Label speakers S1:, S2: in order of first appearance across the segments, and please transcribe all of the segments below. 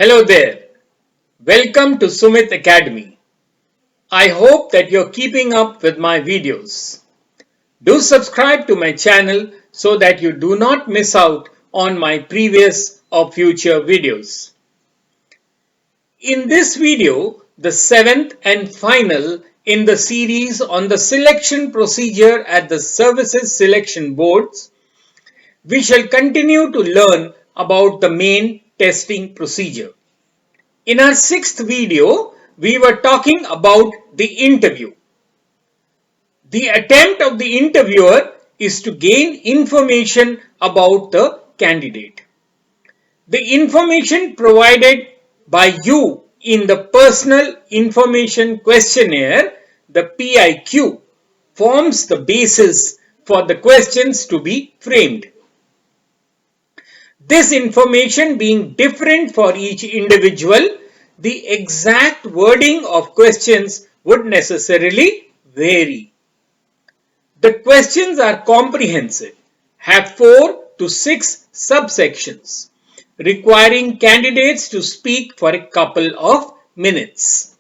S1: Hello there. Welcome to Sumit Academy. I hope that you're keeping up with my videos. Do subscribe to my channel so that you do not miss out on my previous or future videos. In this video, the seventh and final in the series on the selection procedure at the services selection boards, we shall continue to learn about the main testing procedure. In our sixth video, we were talking about the interview. The attempt of the interviewer is to gain information about the candidate. The information provided by you in the Personal Information Questionnaire, the PIQ, forms the basis for the questions to be framed. This information being different for each individual, the exact wording of questions would necessarily vary. The questions are comprehensive, have 4 to 6 subsections, requiring candidates to speak for a couple of minutes.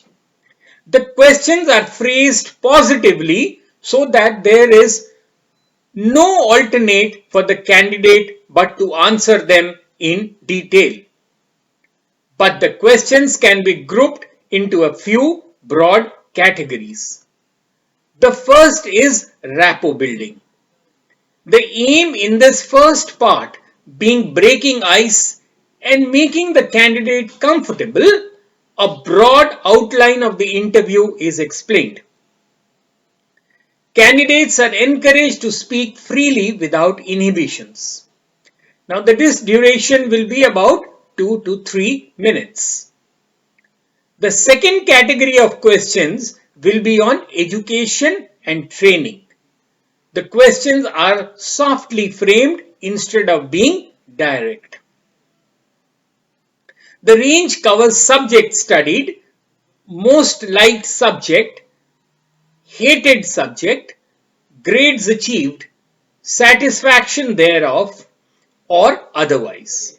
S1: The questions are phrased positively so that there is no alternate for the candidate but to answer them in detail. But the questions can be grouped into a few broad categories. The first is rapport building. The aim in this first part being breaking ice and making the candidate comfortable, a broad outline of the interview is explained. Candidates are encouraged to speak freely without inhibitions. Now the duration will be about 2 to 3 minutes. The second category of questions will be on education and training. The questions are softly framed instead of being direct. The range covers subject studied, most liked subject, hated subject, grades achieved, satisfaction thereof, or otherwise.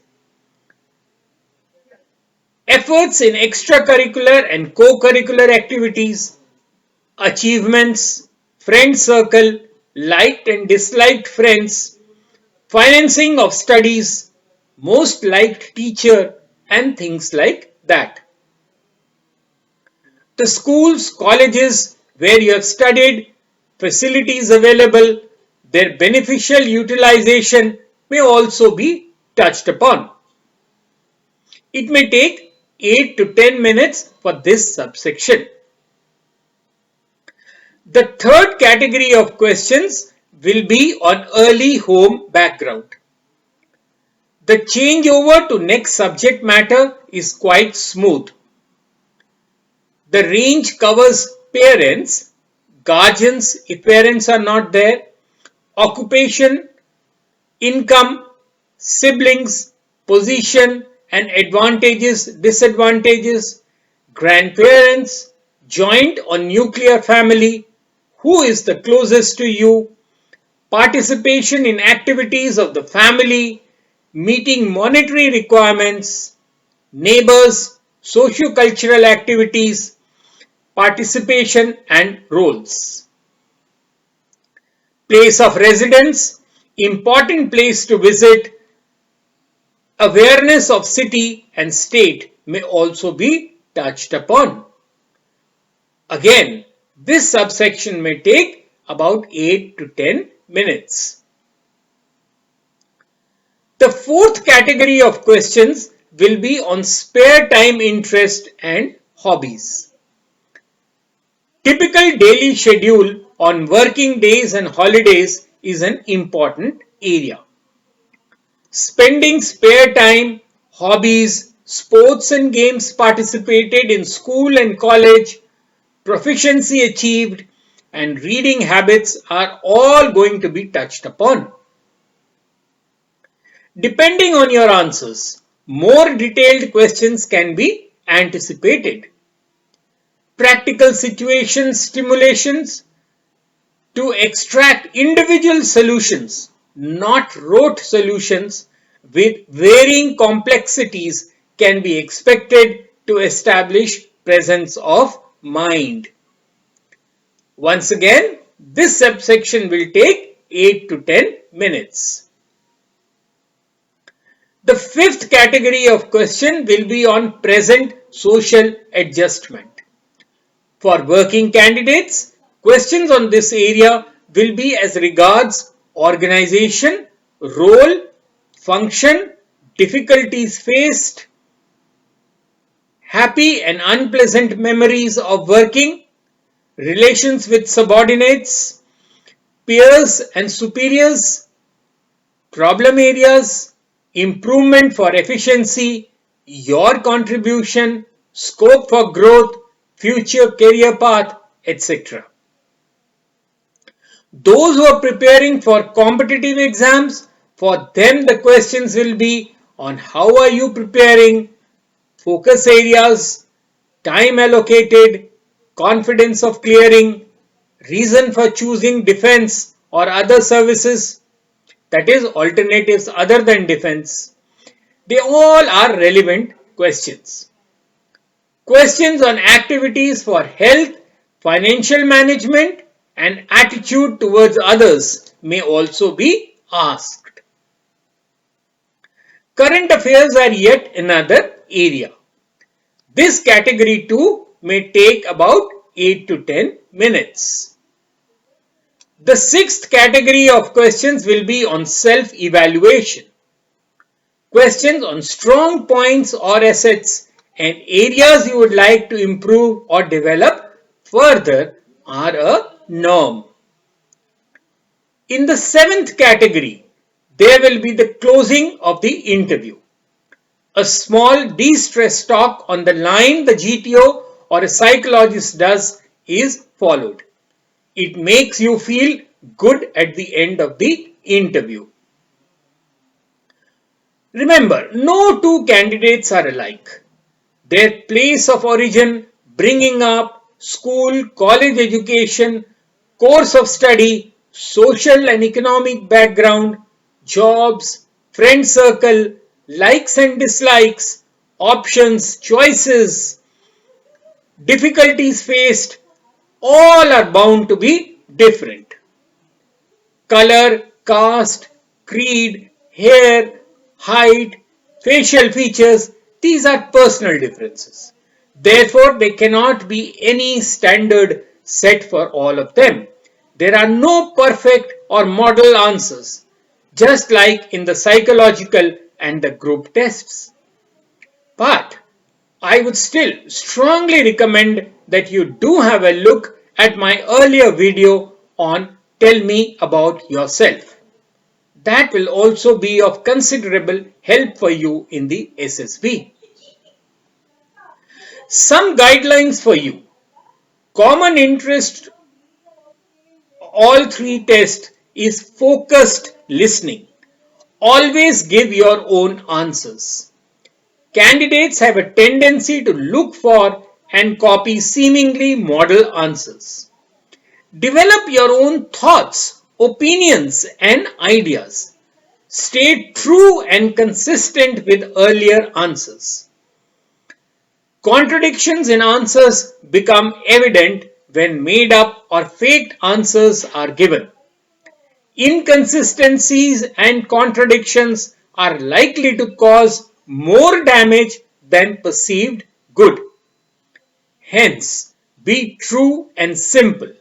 S1: Efforts in extracurricular and co-curricular activities, achievements, friend circle, liked and disliked friends, financing of studies, most liked teacher, and things like that. The schools, colleges where you have studied, facilities available, their beneficial utilization may also be touched upon. It may take 8 to 10 minutes for this subsection. The third category of questions will be on early home background. The changeover to next subject matter is quite smooth. The range covers parents, guardians if parents are not there, occupation, income, siblings, position and advantages, disadvantages, grandparents, joint or nuclear family, who is the closest to you, participation in activities of the family, meeting monetary requirements, neighbors, socio-cultural activities, participation and roles. Place of residence, important place to visit, awareness of city and state may also be touched upon. Again, this subsection may take about 8 to 10 minutes. The fourth category of questions will be on spare time interest and hobbies. Typical daily schedule on working days and holidays is an important area. Spending spare time, hobbies, sports and games participated in school and college, proficiency achieved, and reading habits are all going to be touched upon. Depending on your answers, more detailed questions can be anticipated. Practical situation stimulations to extract individual solutions, not rote solutions with varying complexities, can be expected to establish presence of mind. Once again, this subsection will take 8 to 10 minutes. The fifth category of question will be on present social adjustment. For working candidates, questions on this area will be as regards organization, role, function, difficulties faced, happy and unpleasant memories of working, relations with subordinates, peers and superiors, problem areas, improvement for efficiency, your contribution, scope for growth, future career path, etc. Those who are preparing for competitive exams, for them the questions will be on how are you preparing, focus areas, time allocated, confidence of clearing, reason for choosing defense or other services, that is alternatives other than defense. They all are relevant questions. Questions on activities for health, financial management and attitude towards others may also be asked. Current affairs are yet another area. This category too may take about 8 to 10 minutes. The sixth category of questions will be on self-evaluation. Questions on strong points or assets and areas you would like to improve or develop further are a norm. In the seventh category, there will be the closing of the interview. A small de-stress talk on the line the GTO or a psychologist does is followed. It makes you feel good at the end of the interview. Remember, no two candidates are alike. Their place of origin, bringing up, school, college education, course of study, social and economic background, jobs, friend circle, likes and dislikes, options, choices, difficulties faced, all are bound to be different. Color, caste, creed, hair, height, facial features, these are personal differences. Therefore, there cannot be any standard set for all of them. There are no perfect or model answers, just like in the psychological and the group tests. But I would still strongly recommend that you do have a look at my earlier video on Tell Me About Yourself. That will also be of considerable help for you in the SSB. Some guidelines for you. Common interest, all three tests is focused listening. Always give your own answers. Candidates have a tendency to look for and copy seemingly model answers. Develop your own thoughts, opinions and ideas. Stay true and consistent with earlier answers. Contradictions in answers become evident when made up or faked answers are given. Inconsistencies and contradictions are likely to cause more damage than perceived good. Hence, be true and simple.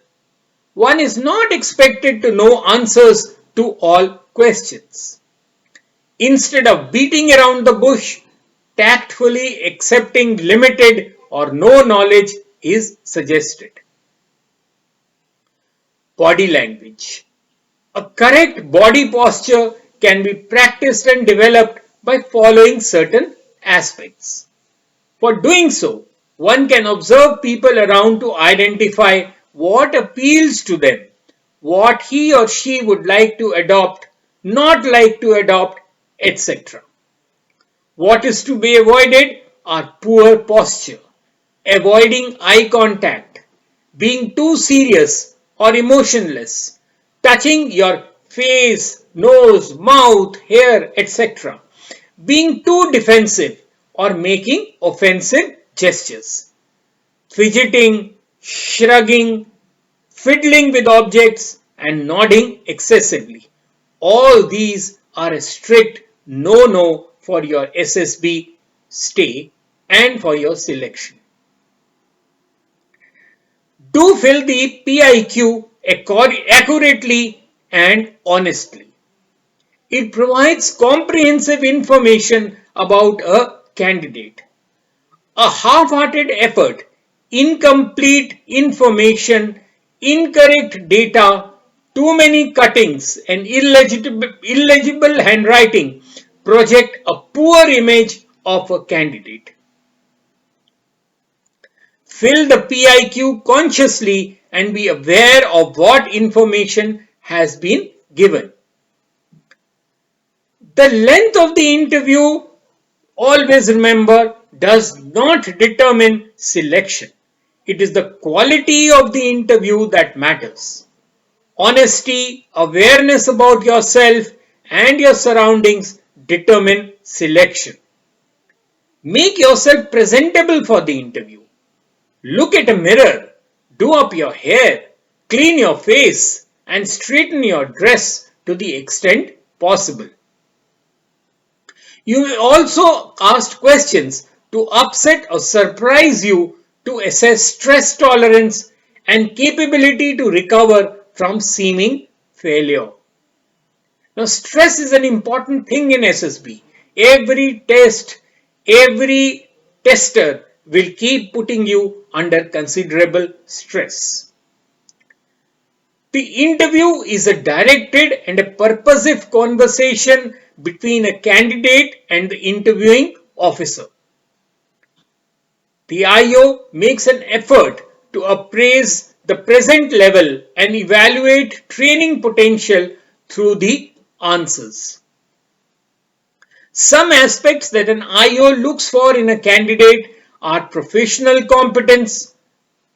S1: One is not expected to know answers to all questions. Instead of beating around the bush, tactfully accepting limited or no knowledge is suggested. Body language. A correct body posture can be practiced and developed by following certain aspects. For doing so, one can observe people around to identify what appeals to them, what he or she would like to adopt, not like to adopt, etc. What is to be avoided are poor posture, avoiding eye contact, being too serious or emotionless, touching your face, nose, mouth, hair, etc. Being too defensive or making offensive gestures. Fidgeting, shrugging, fiddling with objects, and nodding excessively. All these are a strict no-no for your SSB stay and for your selection. Do fill the PIQ accurately and honestly. It provides comprehensive information about a candidate. A half-hearted effort, incomplete information, incorrect data, too many cuttings, and illegible handwriting project a poor image of a candidate. Fill the PIQ consciously and be aware of what information has been given. The length of the interview, always remember, does not determine selection. It is the quality of the interview that matters. Honesty, awareness about yourself and your surroundings determine selection. Make yourself presentable for the interview. Look at a mirror, do up your hair, clean your face, and straighten your dress to the extent possible. You may also ask questions to upset or surprise you to assess stress tolerance and capability to recover from seeming failure. Now, stress is an important thing in SSB. Every tester will keep putting you under considerable stress. The interview is a directed and a purposive conversation between a candidate and the interviewing officer. The IO makes an effort to appraise the present level and evaluate training potential through the answers. Some aspects that an IO looks for in a candidate are professional competence,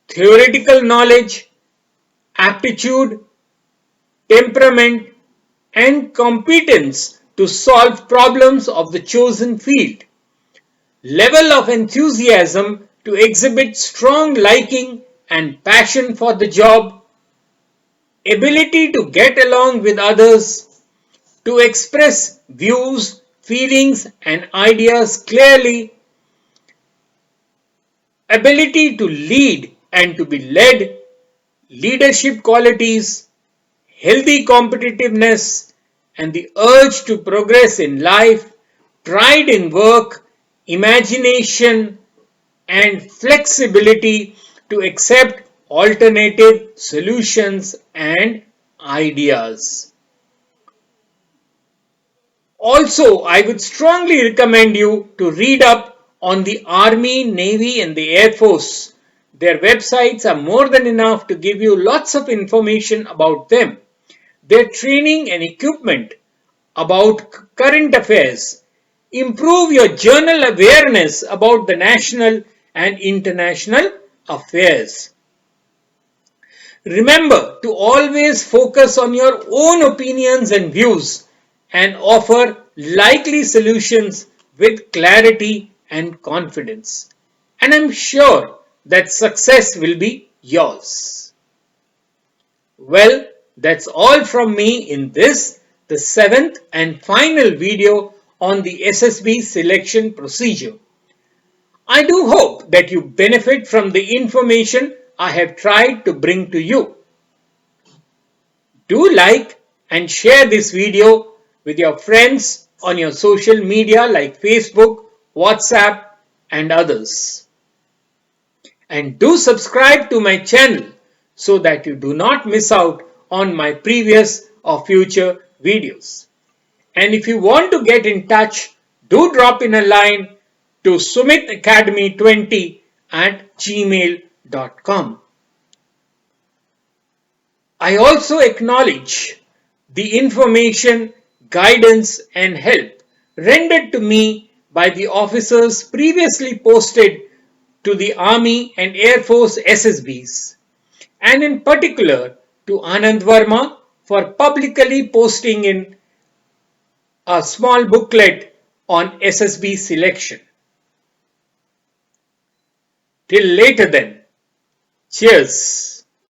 S1: theoretical knowledge, aptitude, temperament, and competence to solve problems of the chosen field. Level of enthusiasm to exhibit strong liking and passion for the job. Ability to get along with others. To express views, feelings, and ideas clearly. Ability to lead and to be led. Leadership qualities, healthy competitiveness, and the urge to progress in life, pride in work, imagination, and flexibility to accept alternative solutions and ideas. Also, I would strongly recommend you to read up on the Army, Navy, and the Air Force. Their websites are more than enough to give you lots of information about them, their training and equipment, about current affairs. Improve your general awareness about the national and international affairs. Remember to always focus on your own opinions and views and offer likely solutions with clarity and confidence. And I'm sure that success will be yours. Well, that's all from me in this, the 7th and final video on the SSB selection procedure. I do hope that you benefit from the information I have tried to bring to you. Do like and share this video with your friends on your social media like Facebook, WhatsApp, and others. And do subscribe to my channel so that you do not miss out on my previous or future videos. And if you want to get in touch, do drop in a line to sumitacademy20@gmail.com. I also acknowledge the information, guidance, and help rendered to me by the officers previously posted to the Army and Air Force SSBs, and in particular to Anand Verma for publicly posting in a small booklet on SSB selection. Till later then. Cheers.